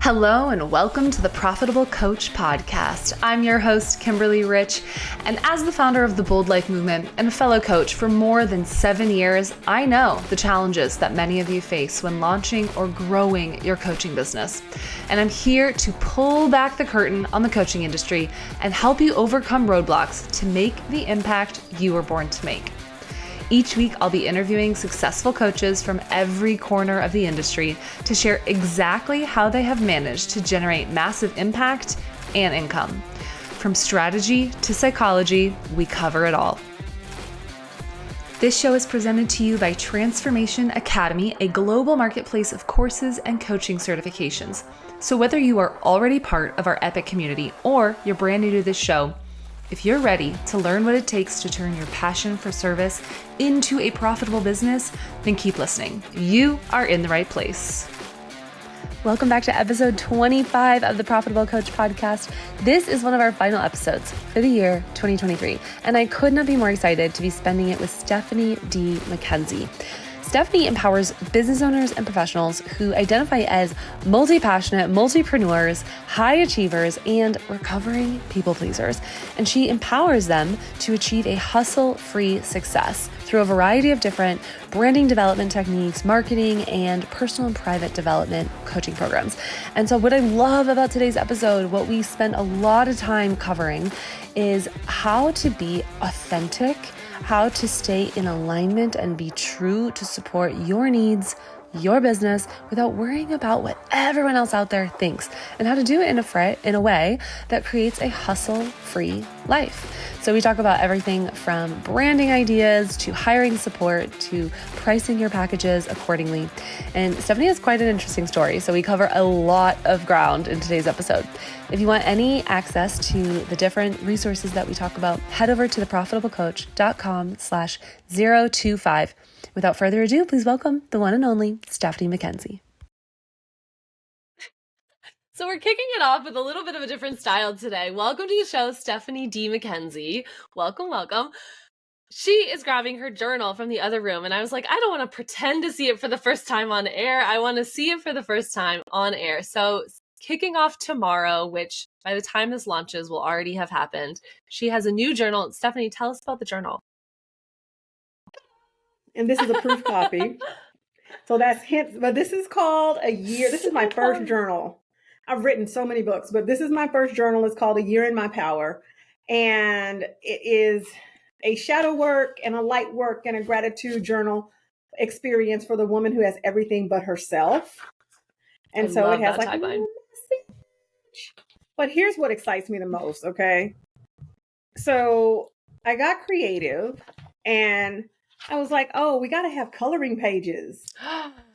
Hello and welcome to the Profitable Coach Podcast. I'm your host, Kimberly Rich, and as the founder of the Bold Life Movement and a fellow coach for more than 7 years, I know the challenges that many of you face when launching or growing your coaching business. And I'm here to pull back the curtain on the coaching industry and help you overcome roadblocks to make the impact you were born to make. Each week, I'll be interviewing successful coaches from every corner of the industry to share exactly how they have managed to generate massive impact and income. From strategy to psychology, we cover it all. This show is presented to you by Transformation Academy, a global marketplace of courses and coaching certifications. So whether you are already part of our epic community or you're brand new to this show, if you're ready to learn what it takes to turn your passion for service into a profitable business, then keep listening. You are in the right place. Welcome back to episode 25 of the Profitable Coach Podcast. This is one of our final episodes for the year 2023, and I could not be more excited to be spending it with Stephanie D. McKenzie. Stephanie empowers business owners and professionals who identify as multi-passionate multipreneurs, high achievers, and recovering people pleasers. And she empowers them to achieve a hustle-free success through a variety of different branding development techniques, marketing, and personal and private development coaching programs. And so what I love about today's episode, what we spent a lot of time covering, is how to be authentic, how to stay in alignment and be true to support your needs, your business, without worrying about what everyone else out there thinks, and how to do it in a way that creates a hustle-free life. So we talk about everything from branding ideas to hiring support to pricing your packages accordingly. And Stephanie has quite an interesting story, so we cover a lot of ground in today's episode. If you want any access to the different resources that we talk about, head over to theprofitablecoach.com/025. Without further ado, please welcome the one and only Stephanie McKenzie. So we're kicking it off with a little bit of a different style today. Welcome to the show, Stephanie D. McKenzie. Welcome, welcome. She is grabbing her journal from the other room, and I was like, I don't want to pretend to see it for the first time on air. I want to see it for the first time on air. So kicking off tomorrow, which by the time this launches will already have happened, she has a new journal. Stephanie, tell us about the journal. And this is a proof copy. So that's hints, but this is called A Year. This is my first journal. I've written so many books, but this is my first journal. It's called A Year in My Power. And it is a shadow work and a light work and a gratitude journal experience for the woman who has everything but herself. And so it has like a message. But here's what excites me the most, okay? So I got creative and I was like, oh, we got to have coloring pages.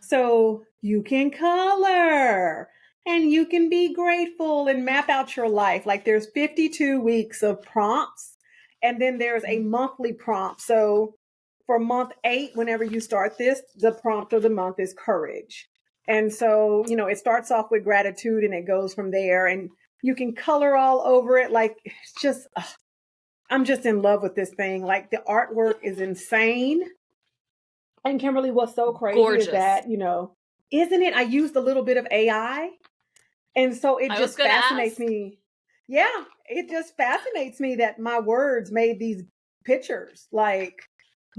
So you can color and you can be grateful and map out your life. Like there's 52 weeks of prompts and then there's a monthly prompt. So for month 8, whenever you start this, the prompt of the month is courage. And so, it starts off with gratitude and it goes from there and you can color all over it. Like it's just, I'm just in love with this thing. Like the artwork is insane. And Kimberly, what's so crazy is that, isn't it? I used a little bit of AI. And so it just fascinates me. Yeah, it just fascinates me that my words made these pictures. Like,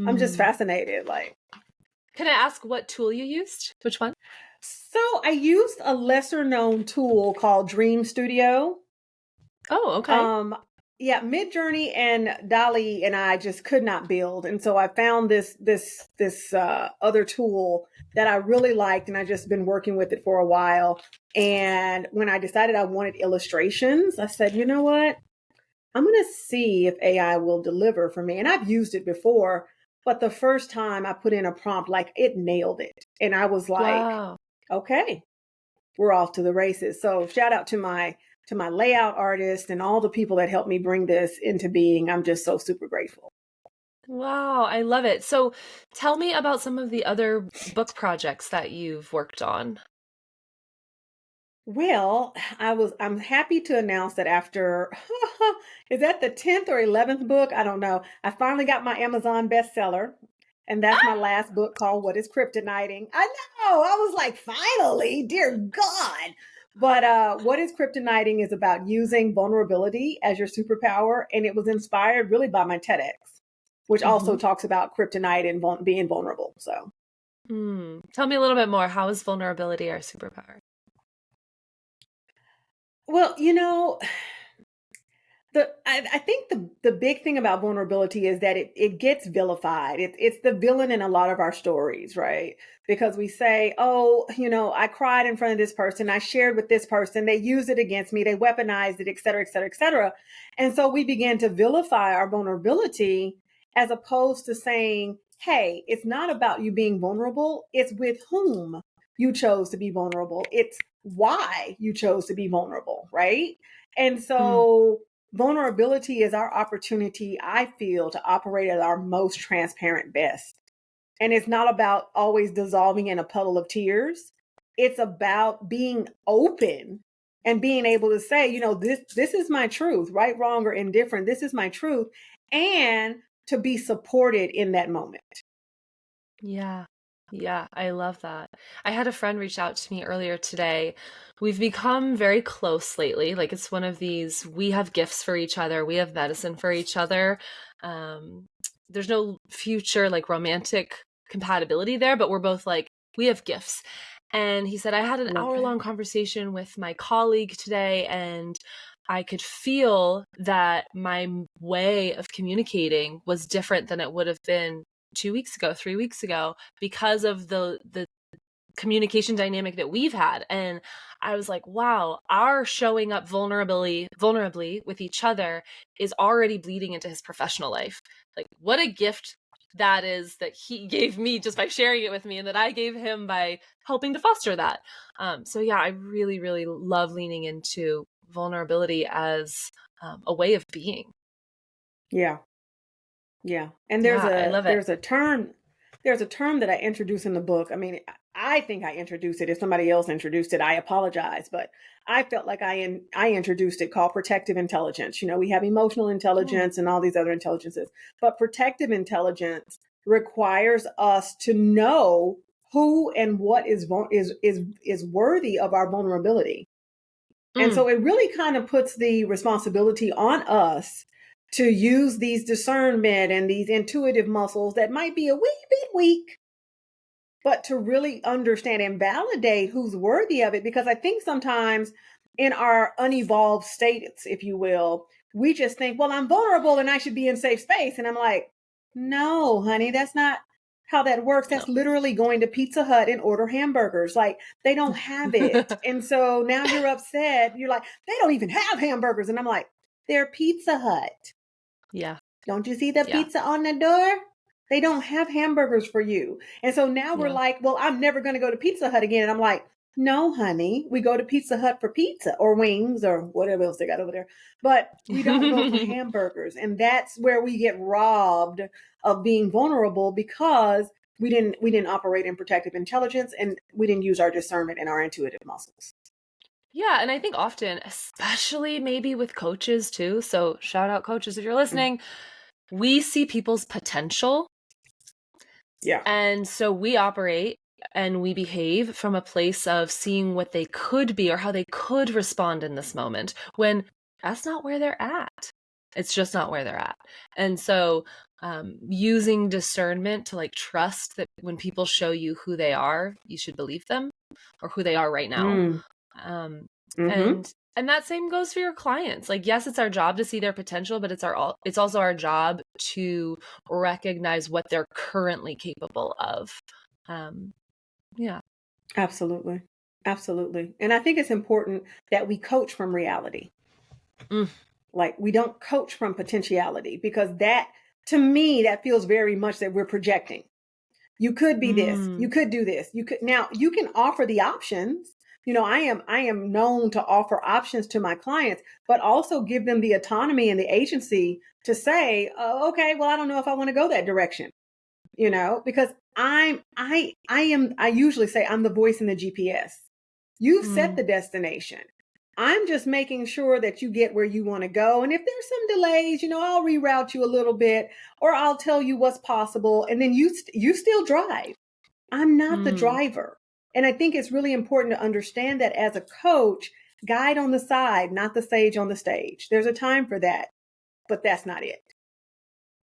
I'm just fascinated. Like, can I ask what tool you used? Which one? So I used a lesser known tool called Dream Studio. Oh, okay. Yeah, Midjourney and Dolly and I just could not build. And so I found this other tool that I really liked, and I just been working with it for a while. And when I decided I wanted illustrations, I said, you know what? I'm going to see if AI will deliver for me. And I've used it before, but the first time I put in a prompt, like it nailed it. And I was like, wow. Okay, we're off to the races. So shout out to my layout artist and all the people that helped me bring this into being. I'm just so super grateful. Wow, I love it. So tell me about some of the other book projects that you've worked on. Well, I'm happy to announce that after, is that the 10th or 11th book? I don't know. I finally got my Amazon bestseller. And that's my last book called What is Kryptoniting? I know. I was like, finally, dear God. But what is Kryptoniting is about using vulnerability as your superpower. And it was inspired really by my TEDx, which also talks about kryptonite and being vulnerable. So Tell me a little bit more. How is vulnerability our superpower? well, I think the big thing about vulnerability is that it gets vilified. It's the villain in a lot of our stories, right? Because we say, oh, I cried in front of this person, I shared with this person, they used it against me, they weaponized it, et cetera, et cetera, et cetera. And so we begin to vilify our vulnerability as opposed to saying, hey, it's not about you being vulnerable, it's with whom you chose to be vulnerable. It's why you chose to be vulnerable, right? And so vulnerability is our opportunity, I feel, to operate at our most transparent best. And it's not about always dissolving in a puddle of tears. It's about being open and being able to say, this is my truth, right, wrong, or indifferent. This is my truth. And to be supported in that moment. Yeah. Yeah, I love that. I had a friend reach out to me earlier today. We've become very close lately. Like it's one of these, we have gifts for each other. We have medicine for each other. There's no future like romantic compatibility there, but we're both like, we have gifts. And he said, I had an hour-long conversation with my colleague today, and I could feel that my way of communicating was different than it would have been 2 weeks ago, 3 weeks ago, because of the communication dynamic that we've had. And I was like, wow, our showing up vulnerably with each other is already bleeding into his professional life. Like what a gift that is that he gave me just by sharing it with me, and that I gave him by helping to foster that. So yeah, I really, really love leaning into vulnerability as a way of being. Yeah. Yeah. And I love it. there's a term that I introduce in the book. I mean, I think I introduced it. If somebody else introduced it, I apologize, but I felt like I introduced it, called protective intelligence. We have emotional intelligence and all these other intelligences, but protective intelligence requires us to know who and what is worthy of our vulnerability. And so it really kind of puts the responsibility on us to use these discernment and these intuitive muscles that might be a wee bit weak, but to really understand and validate who's worthy of it. Because I think sometimes in our unevolved states, if you will, we just think, well, I'm vulnerable and I should be in safe space. And I'm like, no, honey, that's not how that works. That's literally going to Pizza Hut and order hamburgers. Like they don't have it. And so now you're upset. You're like, they don't even have hamburgers. And I'm like, they're Pizza Hut. Yeah. Don't you see the pizza on the door? They don't have hamburgers for you. And so now we're like, well, I'm never going to go to Pizza Hut again. And I'm like, no, honey, we go to Pizza Hut for pizza or wings or whatever else they got over there. But we don't go for hamburgers. And that's where we get robbed of being vulnerable, because we didn't operate in protective intelligence, and we didn't use our discernment and our intuitive muscles. Yeah. And I think often, especially maybe with coaches too, so shout out coaches if you're listening, we see people's potential. Yeah. And so we operate and we behave from a place of seeing what they could be or how they could respond in this moment, when that's not where they're at. It's just not where they're at. And so using discernment to like trust that when people show you who they are, you should believe them, or who they are right now. And that same goes for your clients. Like, yes, it's our job to see their potential, but it's also our job to recognize what they're currently capable of. Yeah. Absolutely. Absolutely. And I think it's important that we coach from reality. Like we don't coach from potentiality, because that, to me, that feels very much that we're projecting. You could be this, you could do this. Now you can offer the options. I am known to offer options to my clients, but also give them the autonomy and the agency to say, oh, okay, well, I don't know if I want to go that direction, because I usually say I'm the voice in the GPS. You've set the destination. I'm just making sure that you get where you want to go. And if there's some delays, I'll reroute you a little bit, or I'll tell you what's possible. And then you still drive. I'm not the driver. And I think it's really important to understand that as a coach, guide on the side, not the sage on the stage. There's a time for that, but that's not it.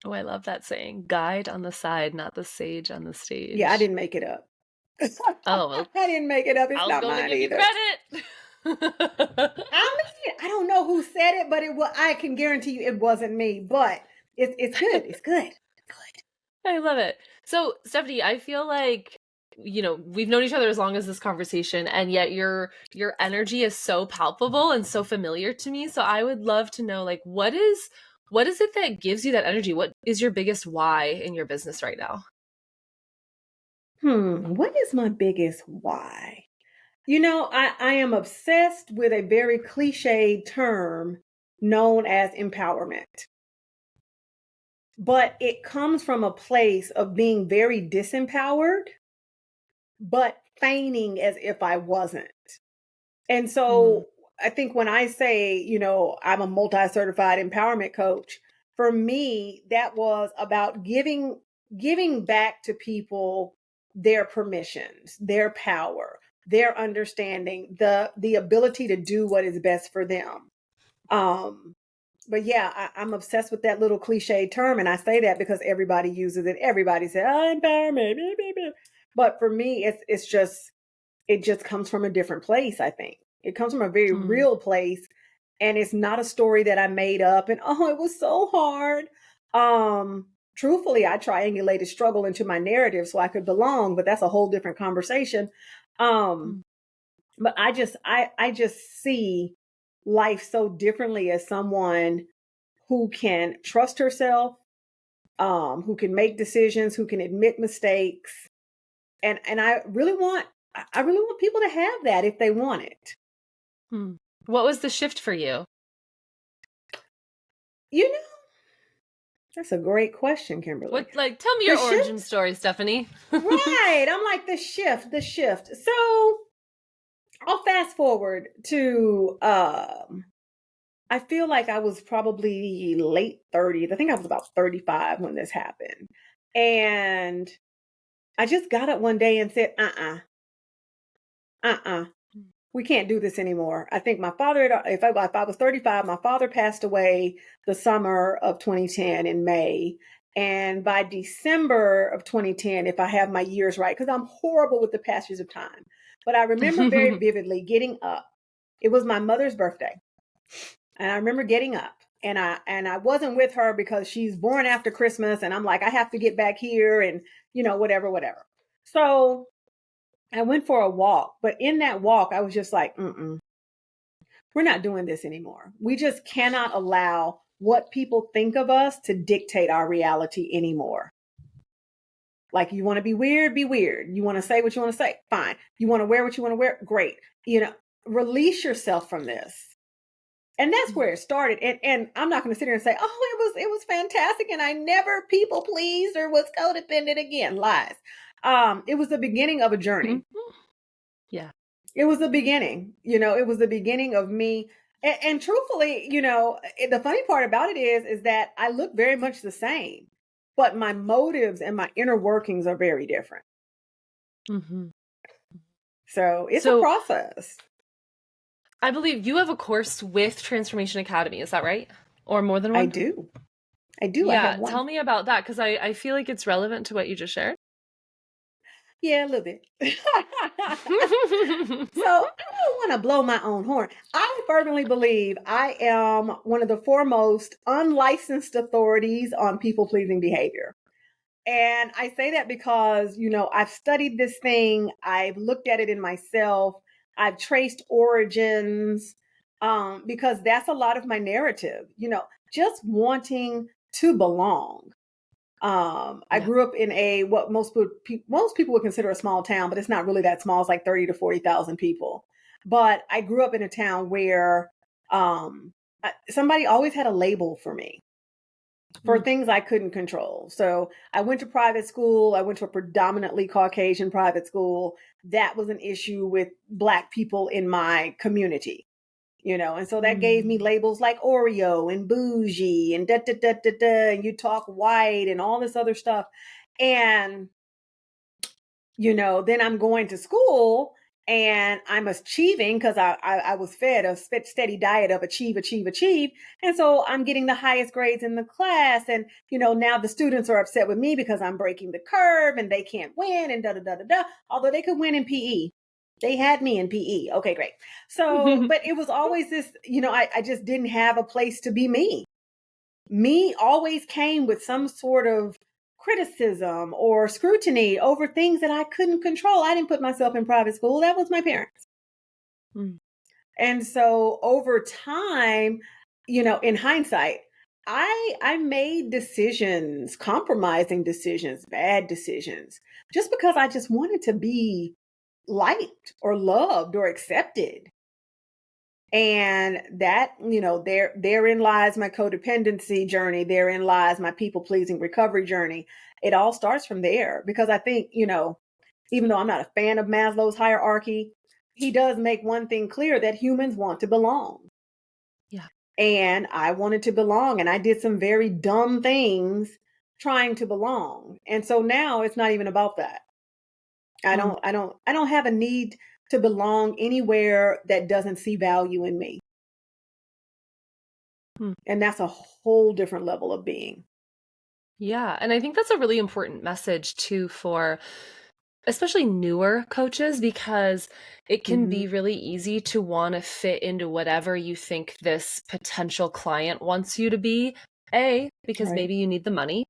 Oh, I love that saying. Guide on the side, not the sage on the stage. Yeah, I didn't make it up. Oh, well, I didn't make it up. It's I was not going to mine give you either. credit. I don't know who said it, but I can guarantee you it wasn't me. But it's good. It's good. Good. I love it. So, Stephanie, I feel like, we've known each other as long as this conversation, and yet your energy is so palpable and so familiar to me. So I would love to know, like, what is it that gives you that energy? What is your biggest why in your business right now? What is my biggest why? I am obsessed with a very cliched term known as empowerment. But it comes from a place of being very disempowered, but feigning as if I wasn't. And so I think when I say, I'm a multi-certified empowerment coach, for me, that was about giving back to people their permissions, their power, their understanding, the ability to do what is best for them. But yeah, I'm obsessed with that little cliche term. And I say that because everybody uses it. Everybody says, oh, empowerment. But for me, it just comes from a different place, I think. It comes from a very real place. And it's not a story that I made up and, oh, it was so hard. Truthfully, I triangulated struggle into my narrative so I could belong, but that's a whole different conversation. But I just see life so differently as someone who can trust herself, who can make decisions, who can admit mistakes. And I really want people to have that if they want it. What was the shift for you? That's a great question, Kimberly. Tell me your origin story, Stephanie. Right. I'm like the shift. So I'll fast forward to, I feel like I was probably late 30s. I think I was about 35 when this happened. And I just got up one day and said, we can't do this anymore. I think my father, if I was 35, my father passed away the summer of 2010 in May. And by December of 2010, if I have my years right, because I'm horrible with the passage of time, but I remember very vividly getting up. It was my mother's birthday. And I remember getting up, and I wasn't with her because she's born after Christmas. And I'm like, I have to get back here and, whatever. So I went for a walk, but in that walk, I was just like, we're not doing this anymore. We just cannot allow what people think of us to dictate our reality anymore. Like, you want to be weird, be weird. You want to say what you want to say, fine. You want to wear what you want to wear, great. Release yourself from this. And that's where it started. And I'm not going to sit here and say, oh, it was fantastic, and I never people pleased or was codependent again. Lies. It was the beginning of a journey. Yeah. It was the beginning. It was the beginning of me. And truthfully, the funny part about it is that I look very much the same, but my motives and my inner workings are very different. So it's a process. I believe you have a course with Transformation Academy. Is that right? Or more than one? I do. Yeah. I have one. Tell me about that, because I feel like it's relevant to what you just shared. Yeah, a little bit. So I don't want to blow my own horn. I fervently believe I am one of the foremost unlicensed authorities on people-pleasing behavior. And I say that because, I've studied this thing. I've looked at it in myself. I've traced origins, because that's a lot of my narrative, just wanting to belong. I grew up in what most people would consider a small town, but it's not really that small. It's like 30 to 40,000 people. But I grew up in a town where somebody always had a label for me for things I couldn't control. So I went to private school. I went to a predominantly Caucasian private school. That was an issue with Black people in my community. And so that gave me labels like Oreo and bougie and and you talk white and all this other stuff. And then I'm going to school and I'm achieving because I was fed a steady diet of achieve, achieve, achieve. And so I'm getting the highest grades in the class. And, now the students are upset with me because I'm breaking the curve and they can't win and da, da, da, da, da. Although they could win in PE. They had me in PE. Okay, great. So, but it was always this, I just didn't have a place to be me. Me always came with some sort of criticism or scrutiny over things that I couldn't control. I didn't put myself in private school. That was my parents. Mm. And so over time, in hindsight, I made decisions, compromising decisions, bad decisions, just because I just wanted to be liked or loved or accepted. And that, therein lies my codependency journey. Therein lies my people pleasing recovery journey. It all starts from there because I think, even though I'm not a fan of Maslow's hierarchy, he does make one thing clear that humans want to belong. Yeah. And I wanted to belong and I did some very dumb things trying to belong. And so now it's not even about that. I don't have a need to belong anywhere that doesn't see value in me. And that's a whole different level of being. Yeah. And I think that's a really important message too for especially newer coaches, because it can be really easy to want to fit into whatever you think this potential client wants you to be. A, because Right. maybe you need the money.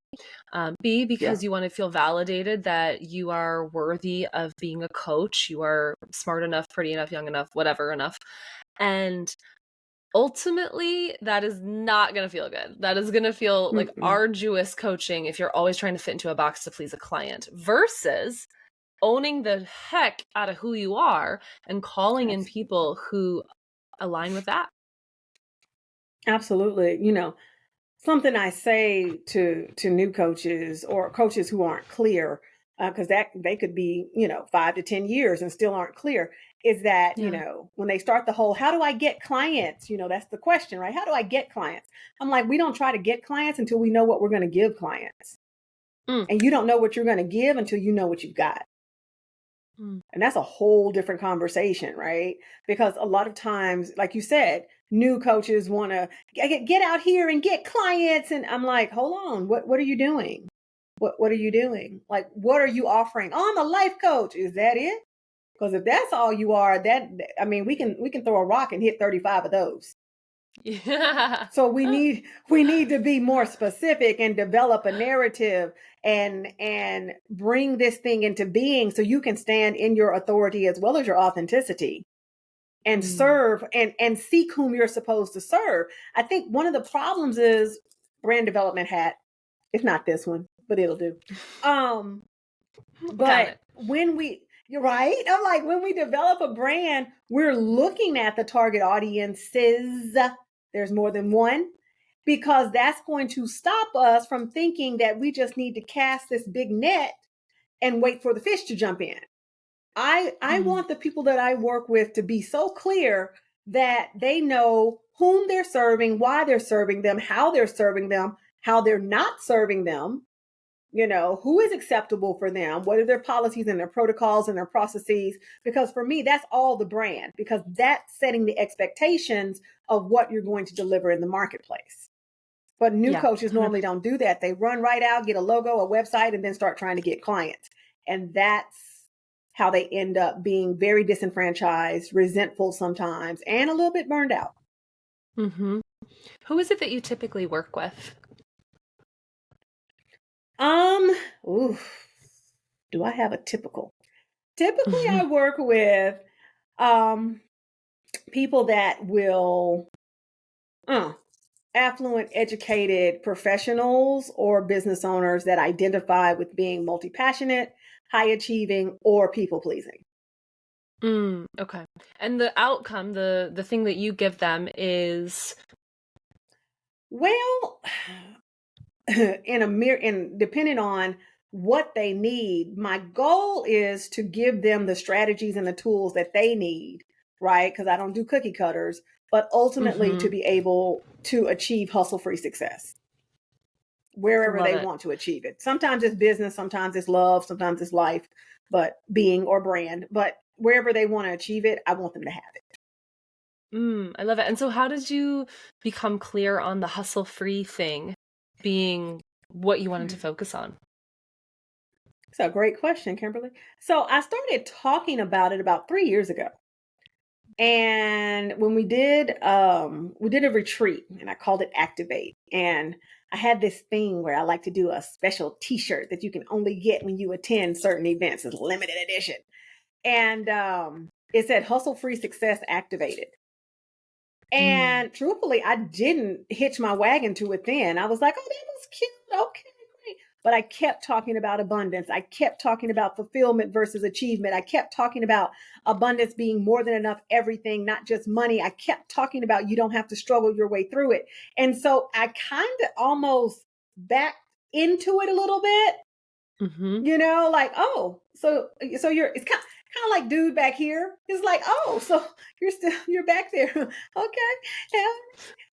B, because you want to feel validated that you are worthy of being a coach. You are smart enough, pretty enough, young enough, whatever enough. And ultimately, that is not going to feel good. That is going to feel like arduous coaching if you're always trying to fit into a box to please a client, versus owning the heck out of who you are and calling in people who align with that. Absolutely. Something I say to new coaches or coaches who aren't clear, because that they could be, 5 to 10 years and still aren't clear, is that, when they start the whole, how do I get clients? That's the question, right? How do I get clients? I'm like, we don't try to get clients until we know what we're going to give clients. And you don't know what you're going to give until you know what you've got. And that's a whole different conversation, right? Because a lot of times, like you said, new coaches want to get out here and get clients. And I'm like, hold on, what are you doing? What are you doing? Like, what are you offering? Oh, I'm a life coach. Is that it? Because if that's all you are, we can throw a rock and hit 35 of those. Yeah. So we need to be more specific and develop a narrative and bring this thing into being so you can stand in your authority as well as your authenticity and serve and seek whom you're supposed to serve. I think one of the problems is brand development hat. It's not this one, but it'll do. But you're right. I'm like, when we develop a brand, we're looking at the target audiences. There's more than one, because that's going to stop us from thinking that we just need to cast this big net and wait for the fish to jump in. I want the people that I work with to be so clear that they know whom they're serving, why they're serving them, how they're not serving them, who is acceptable for them, what are their policies and their protocols and their processes. Because for me, that's all the brand, because that's setting the expectations of what you're going to deliver in the marketplace. But new coaches normally don't do that. They run right out, get a logo, a website, and then start trying to get clients. And that's how they end up being very disenfranchised, resentful sometimes, and a little bit burned out. Who is it that you typically work with? Do I have a typical? Typically, I work with people that will affluent, educated professionals or business owners that identify with being multi-passionate, high achieving, or people pleasing. Okay. And the outcome, the thing that you give them is, well, depending on what they need, my goal is to give them the strategies and the tools that they need, right? Because I don't do cookie cutters, but ultimately to be able to achieve hustle-free success. wherever Love they it. want to achieve it. Sometimes it's business, sometimes it's love, sometimes it's life, but being or brand, but wherever they want to achieve it, I want them to have it. I love it. And so how did you become clear on the hustle-free thing being what you wanted to focus on? It's a great question, Kimberly. So I started talking about it about 3 years ago. And when we did a retreat, and I called it Activate. And I had this thing where I like to do a special T-shirt that you can only get when you attend certain events. It's limited edition, and it said "Hustle Free Success Activated." And truthfully, I didn't hitch my wagon to it then. I was like, "Oh, that was cute. Okay, great." But I kept talking about abundance. I kept talking about fulfillment versus achievement. I kept talking about abundance being more than enough everything, not just money. I kept talking about you don't have to struggle your way through it. And so I kind of almost backed into it a little bit, like, oh, so it's kind of like dude back here. It's like, oh, so you're back there. Okay. Yeah.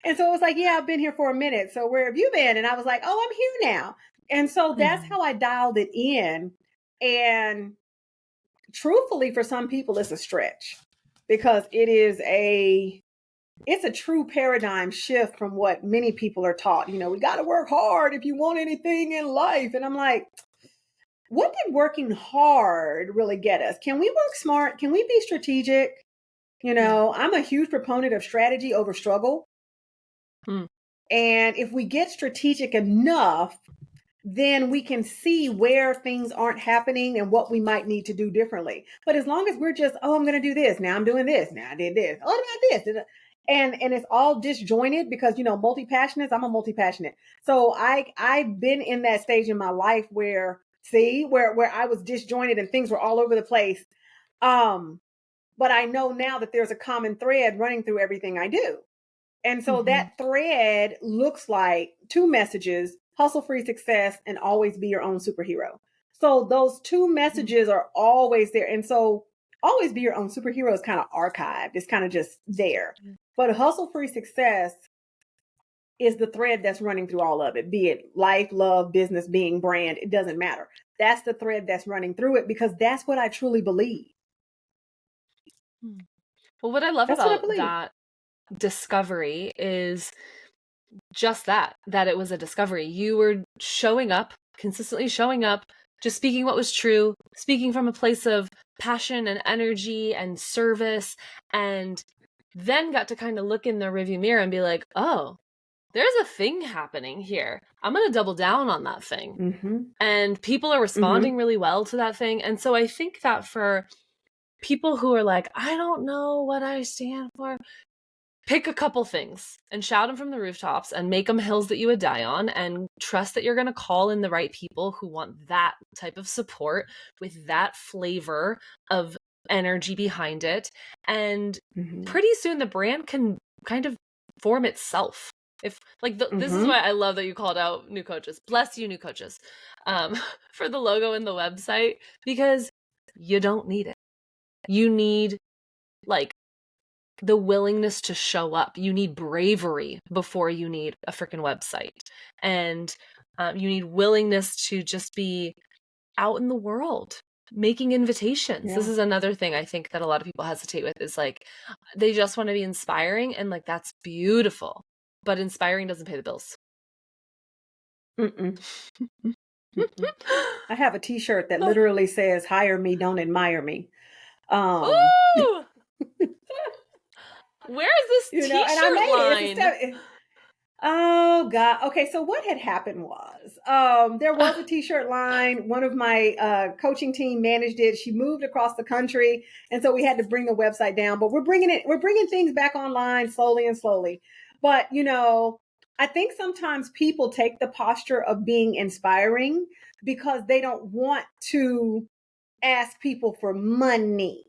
And so it was like, yeah, I've been here for a minute. So where have you been? And I was like, oh, I'm here now. And so that's how I dialed it in. And truthfully, for some people, it's a stretch because it's a true paradigm shift from what many people are taught. We got to work hard if you want anything in life. And I'm like, what did working hard really get us? Can we work smart? Can we be strategic? I'm a huge proponent of strategy over struggle. And if we get strategic enough, then we can see where things aren't happening and what we might need to do differently. But as long as we're just, oh, I'm going to do this. Now I'm doing this. Now I did this. Oh, about this. And it's all disjointed because, multi-passionate. I'm a multi-passionate. So I've been in that stage in my life where I was disjointed and things were all over the place. But I know now that there's a common thread running through everything I do. And so that thread looks like 2 messages: hustle free success and always be your own superhero. So those 2 messages are always there. And so always be your own superhero is kind of archived. It's kind of just there. But hustle free success is the thread that's running through all of it, be it life, love, business, being, brand. It doesn't matter. That's the thread that's running through it because that's what I truly believe. Well, what I love about that discovery is just that it was a discovery. You were consistently showing up, just speaking what was true, speaking from a place of passion and energy and service, and then got to kind of look in the rearview mirror and be like, oh, there's a thing happening here. I'm going to double down on that thing. And people are responding really well to that thing. And so I think that for people who are like, I don't know what I stand for, pick a couple things and shout them from the rooftops and make them hills that you would die on, and trust that you're going to call in the right people who want that type of support with that flavor of energy behind it. And pretty soon the brand can kind of form itself. If this is why I love that you called out new coaches. Bless you, new coaches, for the logo and the website, because you don't need it. You need the willingness to show up. You need bravery before you need a freaking website. And you need willingness to just be out in the world, making invitations. Yeah. This is another thing I think that a lot of people hesitate with, is they just want to be inspiring, and that's beautiful, but inspiring doesn't pay the bills. I have a t-shirt that literally says, hire me, don't admire me. Ooh! Where is this t-shirt and I made line? It. Oh God. Okay. So what had happened was, there was a t-shirt line. One of my coaching team managed it. She moved across the country. And so we had to bring the website down, but we're bringing things back online slowly. But, I think sometimes people take the posture of being inspiring because they don't want to ask people for money.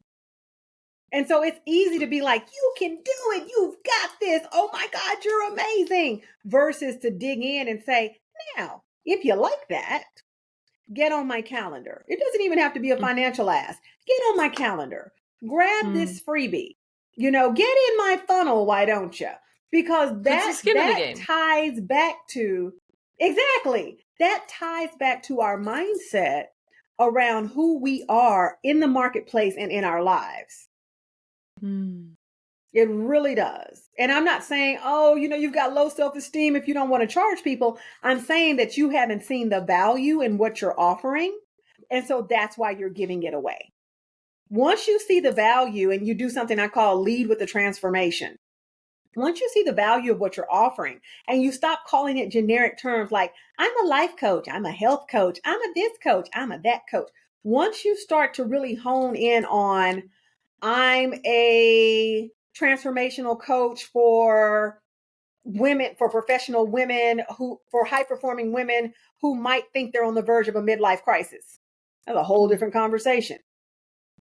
And so it's easy to be like, you can do it. You've got this. Oh my God, you're amazing. Versus to dig in and say, now, if you like that, get on my calendar. It doesn't even have to be a financial ask. Get on my calendar. Grab this freebie. Get in my funnel. Why don't you? Because that ties back to Exactly. That ties back to our mindset around who we are in the marketplace and in our lives. Mm. It really does. And I'm not saying, oh, you've got low self-esteem if you don't want to charge people. I'm saying that you haven't seen the value in what you're offering. And so that's why you're giving it away. Once you see the value and you do something I call lead with the transformation, once you see the value of what you're offering and you stop calling it generic terms like, I'm a life coach, I'm a health coach, I'm a this coach, I'm a that coach. Once you start to really hone in on, I'm a transformational coach for women, for professional women, for high performing women who might think they're on the verge of a midlife crisis. That's a whole different conversation.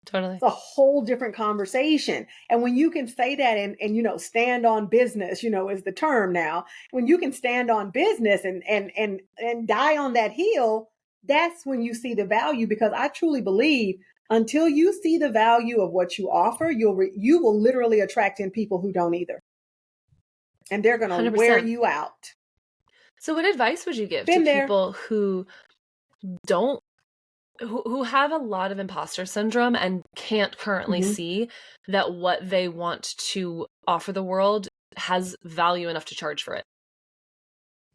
Totally. It's a whole different conversation. And when you can say that and stand on business, is the term now. When you can stand on business and die on that hill, that's when you see the value, because I truly believe until you see the value of what you offer, you will literally attract in people who don't either. And they're going to 100%. wear you out. So what advice would you give Been to there. people who who have a lot of imposter syndrome and can't currently see that what they want to offer the world has value enough to charge for it?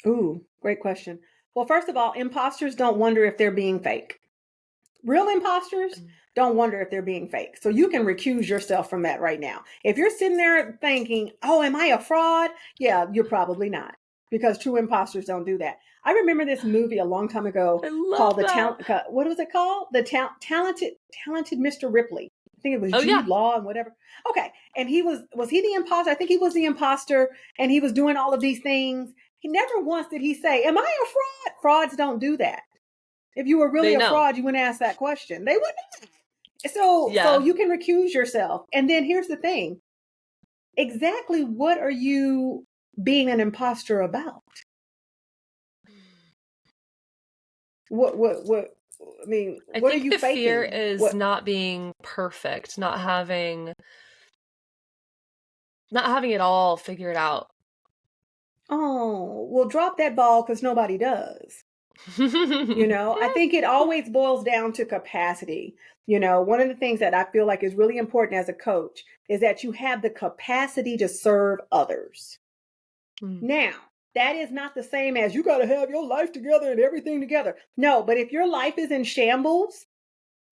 Ooh, great question. Well, first of all, imposters don't wonder if they're being fake. Real imposters don't wonder if they're being fake. So you can recuse yourself from that right now. If you're sitting there thinking, oh, am I a fraud? Yeah, you're probably not, because true imposters don't do that. I remember this movie a long time ago called what was it called? Talented Mr. Ripley. I think it was Jude Law and whatever. Okay. And was he the imposter? I think he was the imposter, and he was doing all of these things. He never once did he say, am I a fraud? Frauds don't do that. If you were really a fraud, you wouldn't ask that question. They wouldn't. So you can recuse yourself. And then here's the thing. Exactly what are you being an imposter about? What I mean, what are you faking? Fear is not being perfect, not having it all figured out. Oh, well, drop that ball, because nobody does. I think it always boils down to capacity. One of the things that I feel like is really important as a coach is that you have the capacity to serve others. Now, that is not the same as you got to have your life together and everything together. No, but if your life is in shambles,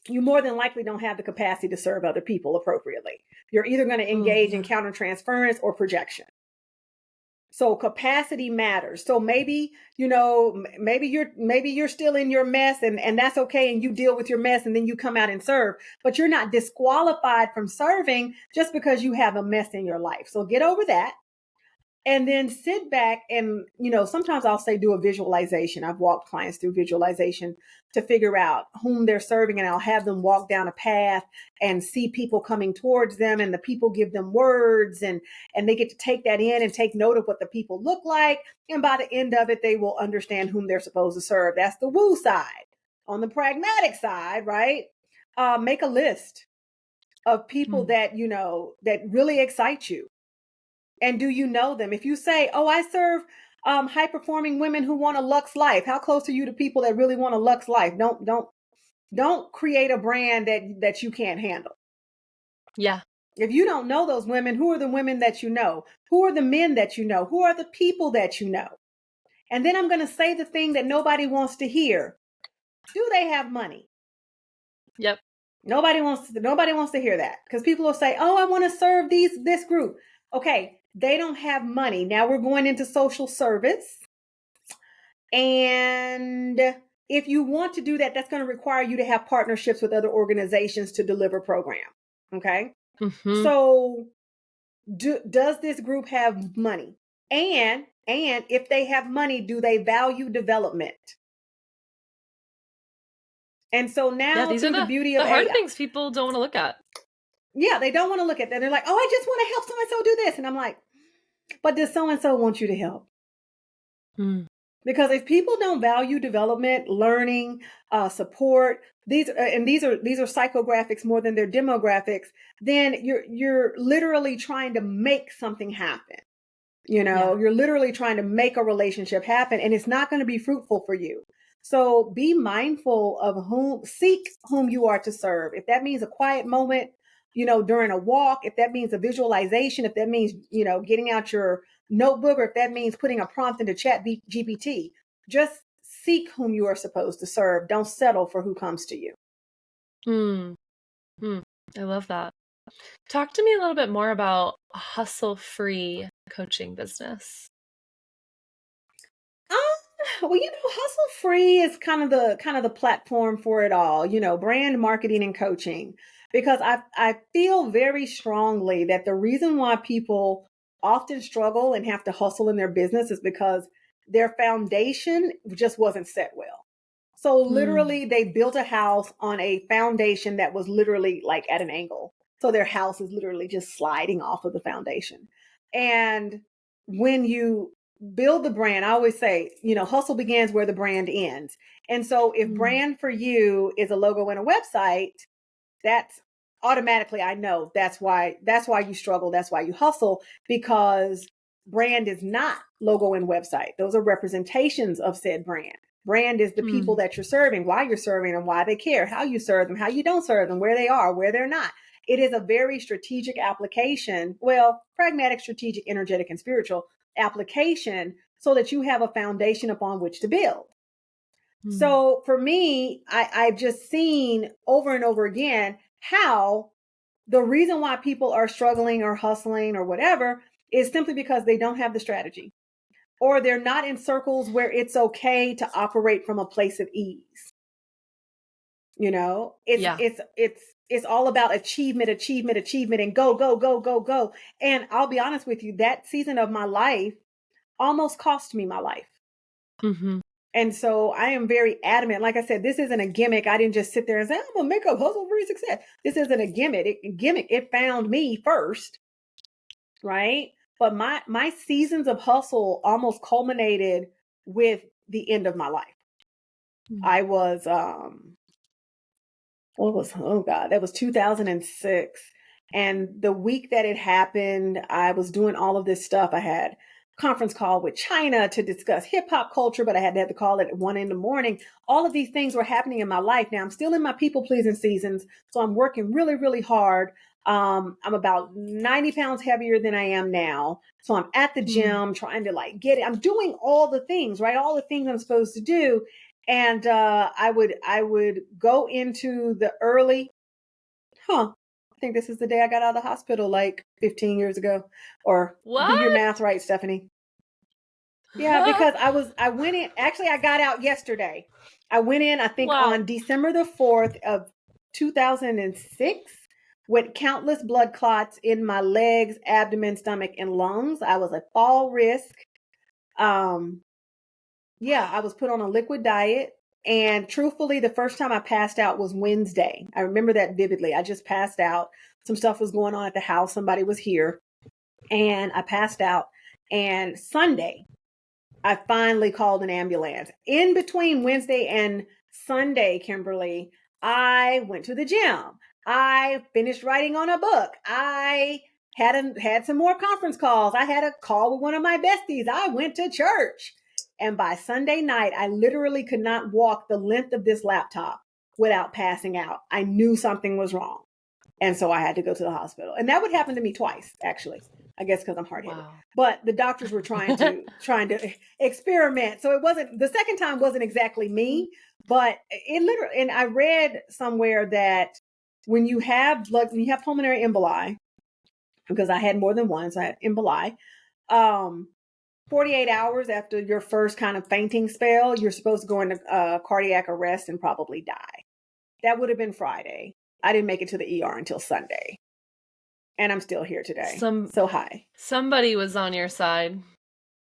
you more than likely don't have the capacity to serve other people appropriately. You're either going to engage in countertransference or projection. So capacity matters. So maybe you're still in your mess, and that's okay. And you deal with your mess and then you come out and serve, but you're not disqualified from serving just because you have a mess in your life. So get over that. And then sit back and, sometimes I'll say do a visualization. I've walked clients through visualization to figure out whom they're serving. And I'll have them walk down a path and see people coming towards them, and the people give them words, and they get to take that in and take note of what the people look like. And by the end of it, they will understand whom they're supposed to serve. That's the woo side. On the pragmatic side, right? Make a list of people that, that really excite you. And do you know them? If you say, oh, I serve high performing women who want a luxe life. How close are you to people that really want a luxe life? Don't create a brand that you can't handle. Yeah. If you don't know those women, who are the women that you know? Who are the men that you know? Who are the people that you know? And then I'm going to say the thing that nobody wants to hear. Do they have money? Yep. Nobody wants to hear that, because people will say, oh, I want to serve this group. Okay. They don't have money. Now we're going into social service. And if you want to do that, that's going to require you to have partnerships with other organizations to deliver program. Okay. So does this group have money? And if they have money, do they value development? And so now these are the beauty of the hard things people don't want to look at. Yeah, they don't want to look at that. They're like, oh, I just want to help so-and-so do this. And I'm like, but does so-and-so want you to help? Because if people don't value development, learning, support, these are psychographics more than they're demographics, then you're literally trying to make something happen. You're literally trying to make a relationship happen, and it's not going to be fruitful for you. So be mindful of seek whom you are to serve. If that means a quiet moment, during a walk, if that means a visualization, if that means, getting out your notebook, or if that means putting a prompt into GPT, just seek whom you are supposed to serve. Don't settle for who comes to you. I love that. Talk to me a little bit more about a hustle-free coaching business. Well, hustle free is kind of the platform for it all, brand marketing and coaching, because I feel very strongly that the reason why people often struggle and have to hustle in their business is because their foundation just wasn't set well. So literally they built a house on a foundation that was literally like at an angle. So their house is literally just sliding off of the foundation. And when you build the brand, I always say, hustle begins where the brand ends. And so if brand for you is a logo and a website, that's automatically, I know that's why you struggle. That's why you hustle, because brand is not logo and website. Those are representations of said brand. Brand is the people that you're serving, why you're serving them, why they care, how you serve them, how you don't serve them, where they are, where they're not. It is a very strategic application. Well, pragmatic, strategic, energetic, and spiritual application, so that you have a foundation upon which to build. So for me, I've just seen over and over again how the reason why people are struggling or hustling or whatever is simply because they don't have the strategy, or they're not in circles where it's okay to operate from a place of ease. It's all about achievement, and go. And I'll be honest with you, that season of my life almost cost me my life. And so I am very adamant. Like I said, this isn't a gimmick. I didn't just sit there and say, I'm going to make a hustle for success. This isn't a gimmick. It found me first, right? But my seasons of hustle almost culminated with the end of my life. I was, that was 2006. And the week that it happened, I was doing all of this stuff. I had conference call with China to discuss hip hop culture, but I had to have the call at 1 a.m. All of these things were happening in my life. Now I'm still in my people pleasing seasons. So I'm working really, really hard. I'm about 90 pounds heavier than I am now. So I'm at the gym trying to get it. I'm doing all the things, right? All the things I'm supposed to do. And I would go into the early, I think this is the day I got out of the hospital, like 15 years ago. Or what? Do your math right, Stephanie. Yeah, because I went in, actually I got out yesterday. I went in, I think on December the 4th of 2006 with countless blood clots in my legs, abdomen, stomach, and lungs. I was at fall risk. I was put on a liquid diet. And truthfully, the first time I passed out was Wednesday. I remember that vividly. I just passed out. Some stuff was going on at the house. Somebody was here. And I passed out. And Sunday, I finally called an ambulance. In between Wednesday and Sunday, Kimberly, I went to the gym. I finished writing on a book. I had some more conference calls. I had a call with one of my besties. I went to church. And by Sunday night, I literally could not walk the length of this laptop without passing out. I knew something was wrong. And so I had to go to the hospital. And that would happen to me twice, actually. I guess because I'm hard-headed. Wow. But the doctors were trying to experiment. So it wasn't, the second time wasn't exactly me, but it literally, and I read somewhere that when you have pulmonary emboli, because I had more than one, so I had emboli, 48 hours after your first kind of fainting spell, you're supposed to go into cardiac arrest and probably die. That would have been Friday. I didn't make it to the ER until Sunday. And I'm still here today. So hi. Somebody was on your side.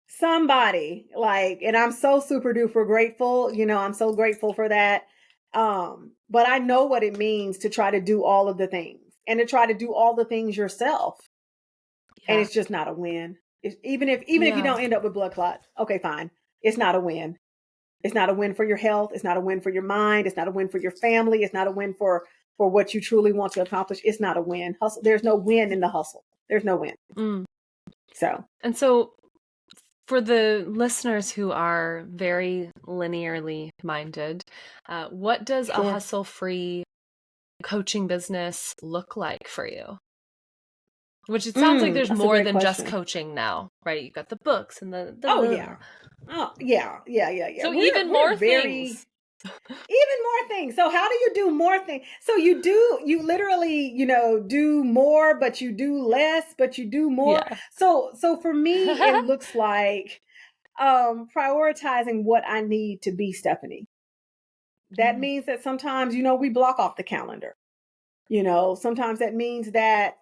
Somebody, and I'm so super duper grateful. I'm so grateful for that. But I know what it means to try to do all of the things and to try to do all the things yourself. Yeah. And it's just not a win. Even if you don't end up with blood clots, okay, fine. It's not a win. It's not a win for your health. It's not a win for your mind. It's not a win for your family. It's not a win for what you truly want to accomplish. It's not a win. Hustle. There's no win in the hustle. There's no win. So For the listeners who are very linearly minded, what does a Sure. hustle-free coaching business look like for you? Which it sounds like there's That's a more great than just question. coaching now, right? You got the books and Oh yeah. Oh yeah, yeah, yeah, yeah. so We're even we're more very things. even more things. So how do you do more things? So you literally, do more, but you do less, but you do more. Yeah. So for me, it looks like prioritizing what I need to be Stephanie. That means that sometimes, we block off the calendar. Sometimes that means that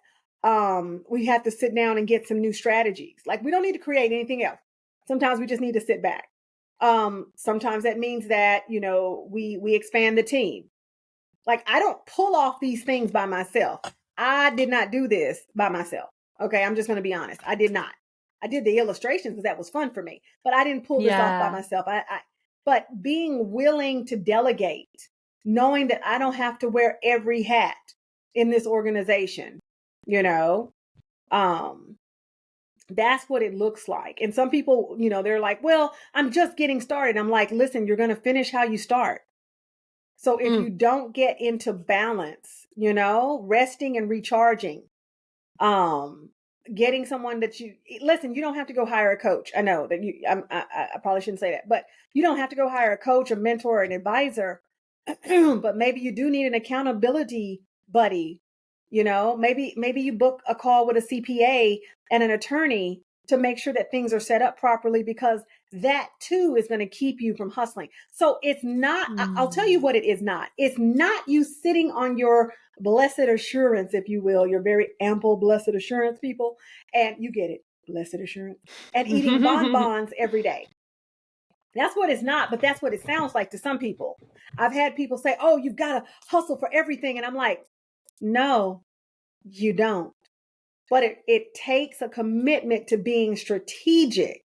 we have to sit down and get some new strategies. Like we don't need to create anything else. Sometimes we just need to sit back. Sometimes that means that, we expand the team. Like I don't pull off these things by myself. I did not do this by myself. Okay, I'm just going to be honest. I did not. I did the illustrations because that was fun for me, but I didn't pull this off by Yeah. myself. But being willing to delegate, knowing that I don't have to wear every hat in this organization, you know, um, that's what it looks like. And some people, they're like, well, I'm just getting started. I'm like, listen, you're going to finish how you start. So if you don't get into balance, resting and recharging, um, getting someone that you listen, you don't have to go hire a coach. I know that I probably shouldn't say that, but you don't have to go hire a coach, a mentor, an advisor. But maybe you do need an accountability buddy. Maybe you book a call with a CPA and an attorney to make sure that things are set up properly, because that too is going to keep you from hustling. So it's not, I'll tell you what it is not. It's not you sitting on your blessed assurance, if you will, your very ample blessed assurance, people, and you get it, blessed assurance, and eating bonbons every day. That's what it's not, but that's what it sounds like to some people. I've had people say, oh, you've got to hustle for everything. And I'm like, no, you don't. But it takes a commitment to being strategic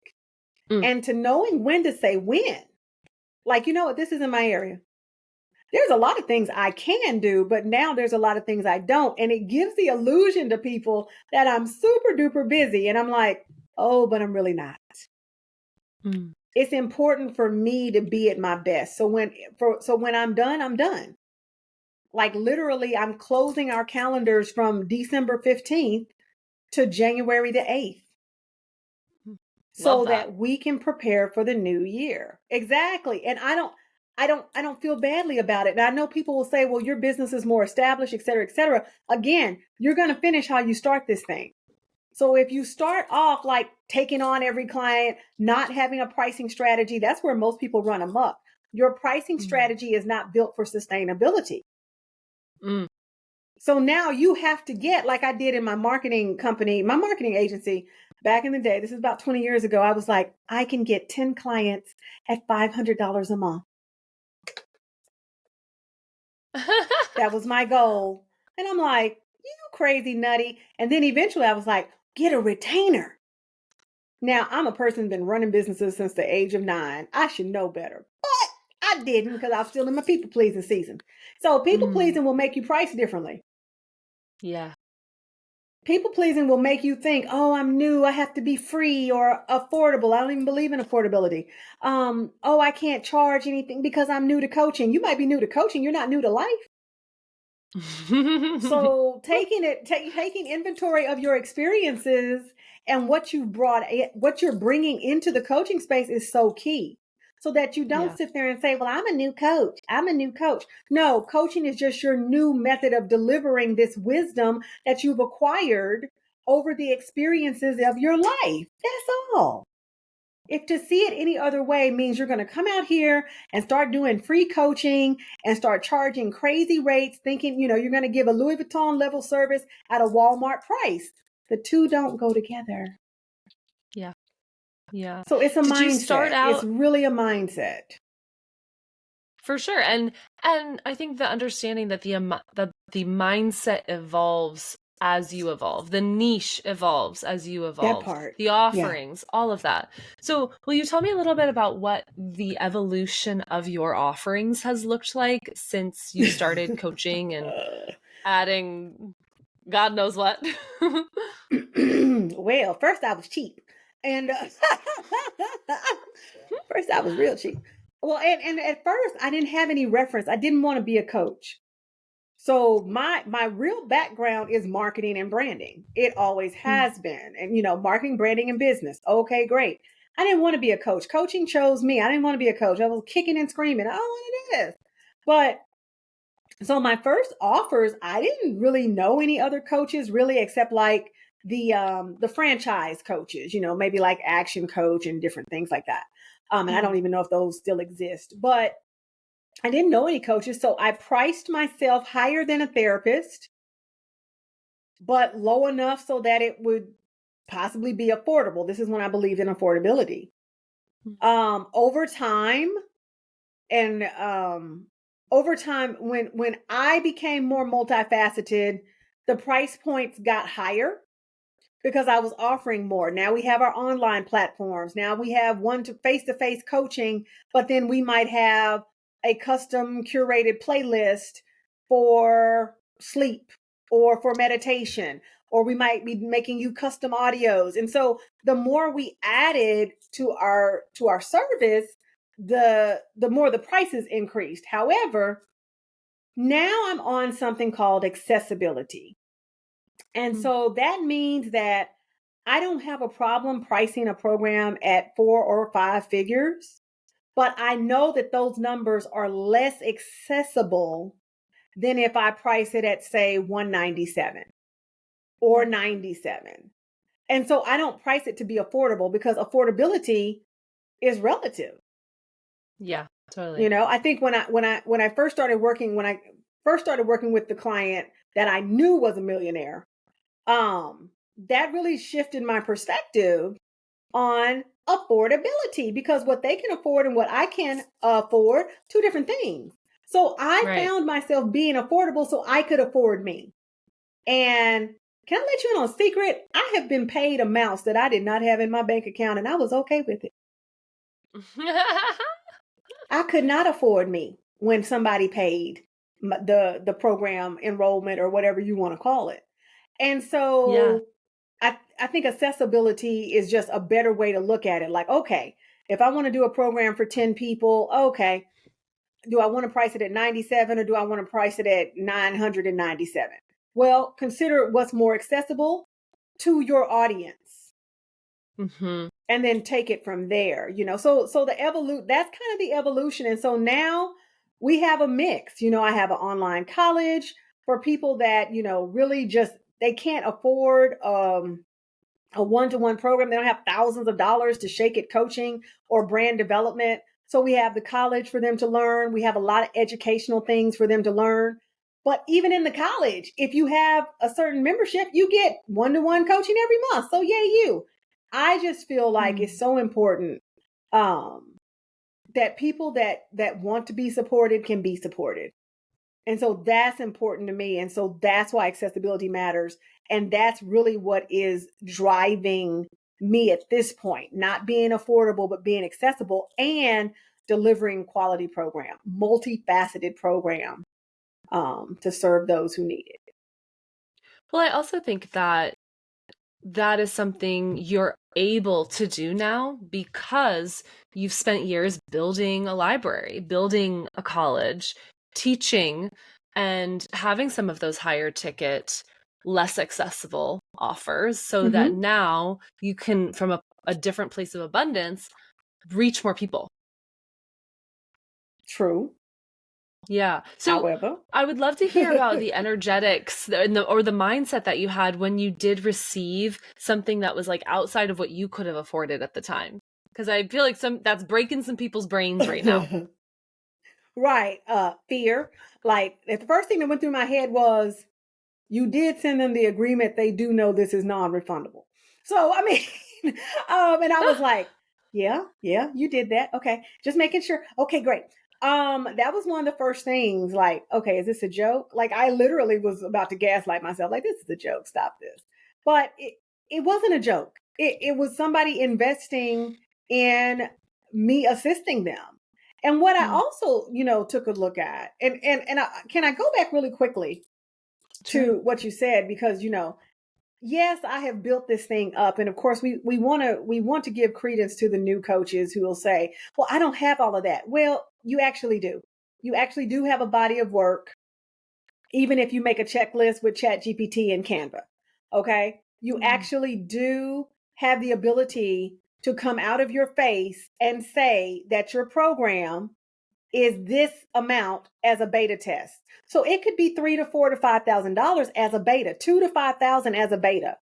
and to knowing when to say when. Like, you know what, this is in my area. There's a lot of things I can do, but now there's a lot of things I don't. And it gives the illusion to people that I'm super duper busy. And I'm like, oh, but I'm really not. It's important for me to be at my best. So when I'm done, I'm done. Like literally, I'm closing our calendars from December 15th to January the 8th. So that we can prepare for the new year. Exactly. And I don't feel badly about it. And I know people will say, well, your business is more established, et cetera, et cetera. Again, you're going to finish how you start this thing. So if you start off like taking on every client, not having a pricing strategy, that's where most people run amok. Your pricing strategy is not built for sustainability. So now you have to get, like I did in my marketing company, my marketing agency back in the day. This is about 20 years ago. I was like, I can get 10 clients at $500 a month. That was my goal. And I'm like, you crazy nutty. And then eventually I was like, get a retainer. Now I'm a person been running businesses since the age of 9. I should know better, but I didn't, because I was still in my people pleasing season. So people pleasing will make you price differently. Yeah. People pleasing will make you think, oh, I'm new, I have to be free or affordable. I don't even believe in affordability. Oh, I can't charge anything because I'm new to coaching. You might be new to coaching. You're not new to life. So taking inventory of your experiences and what you're bringing into the coaching space is so key. So that you don't sit there and say, well, I'm a new coach. I'm a new coach. No, coaching is just your new method of delivering this wisdom that you've acquired over the experiences of your life. That's all. If to see it any other way means you're going to come out here and start doing free coaching and start charging crazy rates, thinking, you're going to give a Louis Vuitton level service at a Walmart price. The two don't go together. Yeah. Yeah. So it's a Did mindset. You start out? It's really a mindset. For sure. And I think the understanding that the mindset evolves as you evolve, the niche evolves as you evolve, that part. The offerings, all of that. So will you tell me a little bit about what the evolution of your offerings has looked like since you started coaching and adding God knows what? Well, first I was cheap. And first I was real cheap. Well, and at first I didn't have any reference. I didn't want to be a coach. So my real background is marketing and branding. It always has been. And marketing, branding, and business. Okay, great. I didn't want to be a coach. Coaching chose me. I didn't want to be a coach. I was kicking and screaming. I don't want to do this. But so my first offers, I didn't really know any other coaches really, except like the franchise coaches, maybe like Action Coach and different things like that. And I don't even know if those still exist, but I didn't know any coaches. So I priced myself higher than a therapist, but low enough so that it would possibly be affordable. This is when I believed in affordability. Over time, and when I became more multifaceted, the price points got higher because I was offering more. Now we have our online platforms. Now we have face-to-face coaching, but then we might have a custom curated playlist for sleep or for meditation, or we might be making you custom audios. And so the more we added to our service, the more the prices increased. However, now I'm on something called accessibility. And so that means that I don't have a problem pricing a program at 4 or 5 figures, but I know that those numbers are less accessible than if I price it at, say, 197 or 97. And so I don't price it to be affordable because affordability is relative. Yeah, totally. I think when I first started working with the client that I knew was a millionaire, that really shifted my perspective on affordability, because what they can afford and what I can afford, two different things. So I found myself being affordable so I could afford me. And can I let you in on a secret? I have been paid amounts that I did not have in my bank account, and I was okay with it. I could not afford me when somebody paid the program enrollment or whatever you want to call it. And so I think accessibility is just a better way to look at it. Like, okay, if I want to do a program for 10 people, okay, do I want to price it at 97 or do I want to price it at 997? Well, consider what's more accessible to your audience. And then take it from there, So that's kind of the evolution. And so now we have a mix. I have an online college for people that, really just, they can't afford a one-to-one program. They don't have thousands of dollars to shake it coaching or brand development. So we have the college for them to learn. We have a lot of educational things for them to learn. But even in the college, if you have a certain membership, you get one-to-one coaching every month. So yay you. I just feel like it's so important that people that want to be supported can be supported. And so that's important to me. And so that's why accessibility matters. And that's really what is driving me at this point, not being affordable, but being accessible and delivering quality program, multifaceted program to serve those who need it. Well, I also think that is something you're able to do now because you've spent years building a library, building a college, teaching, and having some of those higher ticket, less accessible offers so that now you can, from a different place of abundance, reach more people. True. Yeah. So however, I would love to hear about the energetics or the mindset that you had when you did receive something that was like outside of what you could have afforded at the time. Because I feel like that's breaking some people's brains right now. Right. Fear. Like the first thing that went through my head was, you did send them the agreement. They do know this is non-refundable. So, I mean, and I was like, yeah, you did that. Okay. Just making sure. Okay, great. That was one of the first things, like, okay, is this a joke? Like, I literally was about to gaslight myself. Like, this is a joke. Stop this. But it wasn't a joke. It was somebody investing in me assisting them. And what I also, took a look at, can I go back really quickly to what you said? Because, yes, I have built this thing up. And of course, we want to give credence to the new coaches who will say, well, I don't have all of that. Well, you actually do. You actually do have a body of work, even if you make a checklist with ChatGPT and Canva. Okay. You actually do have the ability to come out of your face and say that your program is this amount as a beta test. So it could be $3,000 to $4,000 to $5,000 as a beta, $2,000 to $5,000 as a beta.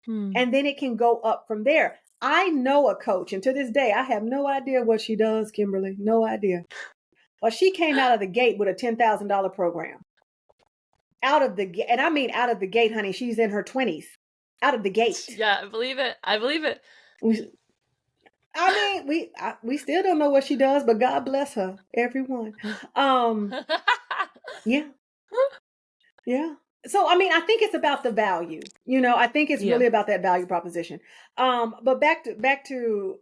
And then it can go up from there. I know a coach, and to this day, I have no idea what she does, Kimberly. No idea. Well, she came out of the gate with a $10,000 program. Out of the gate, and I mean out of the gate, honey. She's in her 20s. Out of the gate. Yeah, I believe it. I believe it. We still don't know what she does, but God bless her, everyone. Yeah. Yeah. So, I mean, I think it's about the value, I think it's really about that value proposition. But back to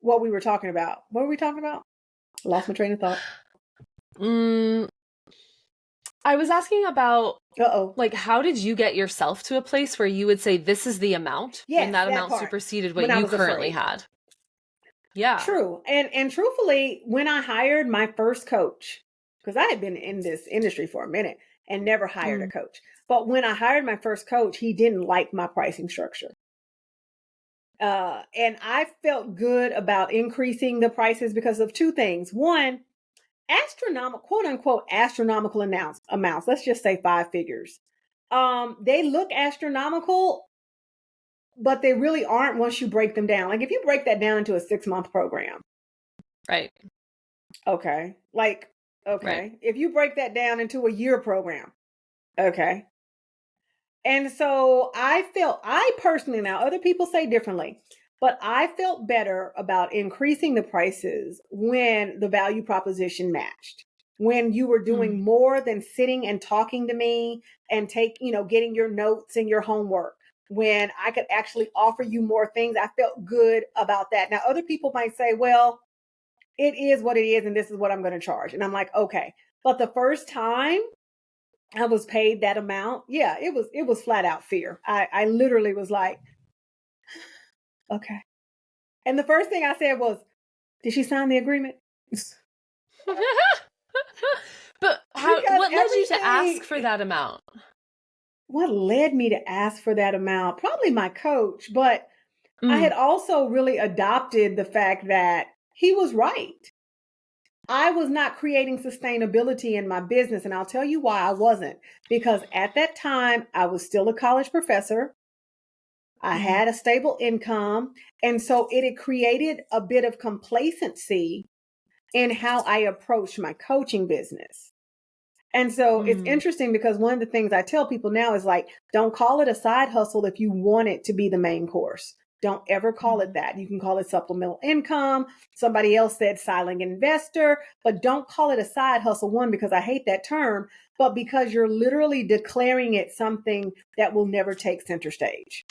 what we were talking about. What were we talking about? I lost my train of thought. I was asking about, Uh-oh. like, how did you get yourself to a place where you would say, this is the amount? Yes, and that amount part. superseded what you currently had. Yeah. True. And truthfully, when I hired my first coach, because I had been in this industry for a minute and never hired a coach. But when I hired my first coach, he didn't like my pricing structure. And I felt good about increasing the prices because of two things. One, quote unquote, astronomical amounts. Let's just say 5 figures. They look astronomical, but they really aren't once you break them down. Like if you break that down into a 6-month program. Right. Okay. Okay. Right. If you break that down into a year program. Okay. And so I personally, now other people say differently, but I felt better about increasing the prices when the value proposition matched. When you were doing more than sitting and talking to me and getting your notes and your homework. When I could actually offer you more things, I felt good about that. Now, other people might say, well, it is what it is, and this is what I'm going to charge. And I'm like, okay. But the first time I was paid that amount, yeah, it was flat out fear. I literally was like, okay. And the first thing I said was, did she sign the agreement? But what led you to ask for that amount? What led me to ask for that amount? Probably my coach, but I had also really adopted the fact that he was right. I was not creating sustainability in my business. And I'll tell you why I wasn't. Because at that time, I was still a college professor. I had a stable income. And so it had created a bit of complacency in how I approached my coaching business. And so it's interesting because one of the things I tell people now is like, don't call it a side hustle if you want it to be the main course. Don't ever call it that. You can call it supplemental income. Somebody else said silent investor, but don't call it a side hustle. One, because I hate that term, but because you're literally declaring it something that will never take center stage.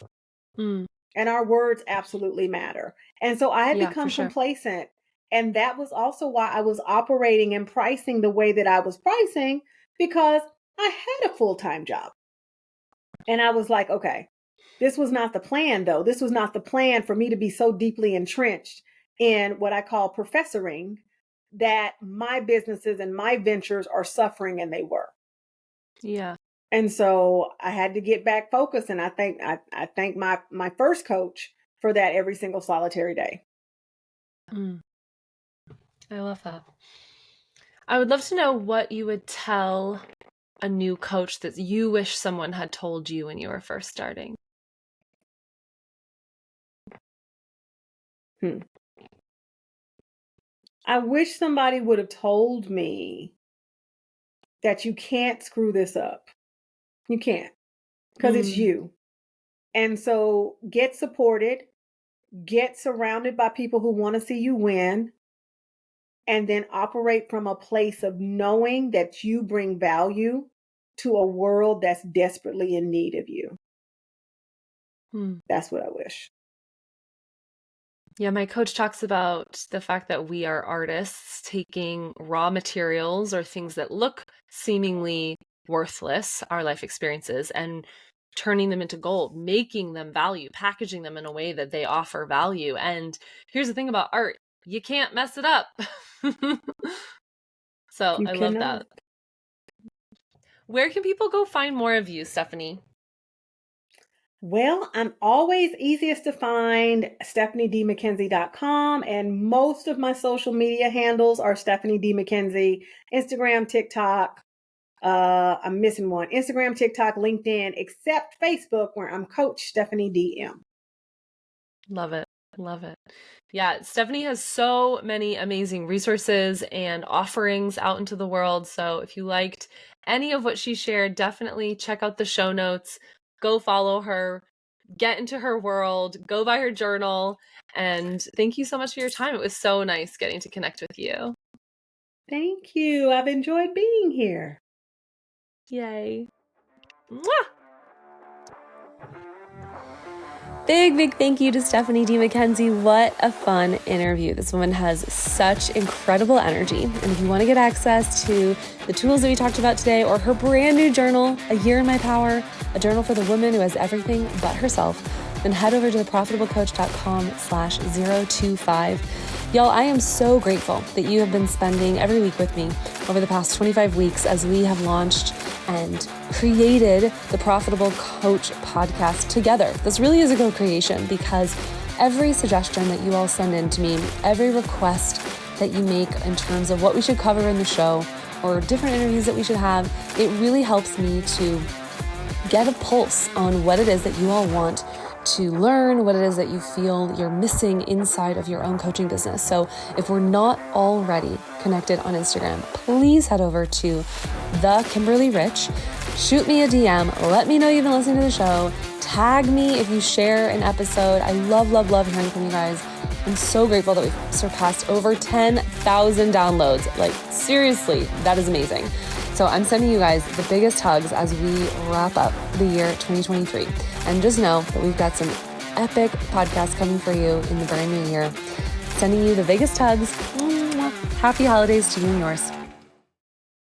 And our words absolutely matter. And so I had become complacent. And that was also why I was operating and pricing the way that I was pricing, because I had a full-time job. And I was like, okay, this was not the plan, though. This was not the plan for me to be so deeply entrenched in what I call professoring that my businesses and my ventures are suffering, and they were. Yeah. And so I had to get back focused. And I thank my first coach for that every single solitary day. I love that. I would love to know what you would tell a new coach that you wish someone had told you when you were first starting. I wish somebody would have told me that you can't screw this up. You can't, because it's you. And so get supported, get surrounded by people who want to see you win, and then operate from a place of knowing that you bring value to a world that's desperately in need of you. That's what I wish. Yeah, my coach talks about the fact that we are artists taking raw materials or things that look seemingly worthless, our life experiences, and turning them into gold, making them value, packaging them in a way that they offer value. And here's the thing about art, you can't mess it up. So I love that. Where can people go find more of you, Stephanie? Well, I'm always easiest to find stephaniedmckenzie.com, and most of my social media handles are Stephanie D. McKenzie, Instagram, TikTok. I'm missing one. Instagram, TikTok, LinkedIn, except Facebook, where I'm Coach Stephanie DM. Love it. Love it. Yeah, Stephanie has so many amazing resources and offerings out into the world. So if you liked any of what she shared, definitely check out the show notes. Go follow her, get into her world, go buy her journal. And thank you so much for your time. It was so nice getting to connect with you. Thank you. I've enjoyed being here. Yay. Mwah! Big thank you to Stephanie D. McKenzie. What a fun interview. This woman has such incredible energy. And if you want to get access to the tools that we talked about today, or her brand new journal, A Year in My Power, a journal for the woman who has everything but herself, then head over to theprofitablecoach.com/025. Y'all, I am so grateful that you have been spending every week with me over the past 25 weeks as we have launched and created the Profitable Coach podcast together. This really is a co-creation because every suggestion that you all send in to me, every request that you make in terms of what we should cover in the show or different interviews that we should have, it really helps me to get a pulse on what it is that you all want to learn, what it is that you feel you're missing inside of your own coaching business. So if we're not already connected on Instagram, please head over to The Kimberly Rich, shoot me a DM, let me know you've been listening to the show, tag me if you share an episode. I love hearing from you guys. I'm so grateful that we've surpassed over 10,000 downloads. Like, seriously, that is amazing. So I'm sending you guys the biggest hugs as we wrap up the year 2023. And just know that we've got some epic podcasts coming for you in the brand new year. Sending you the biggest hugs. Happy holidays to you and yours.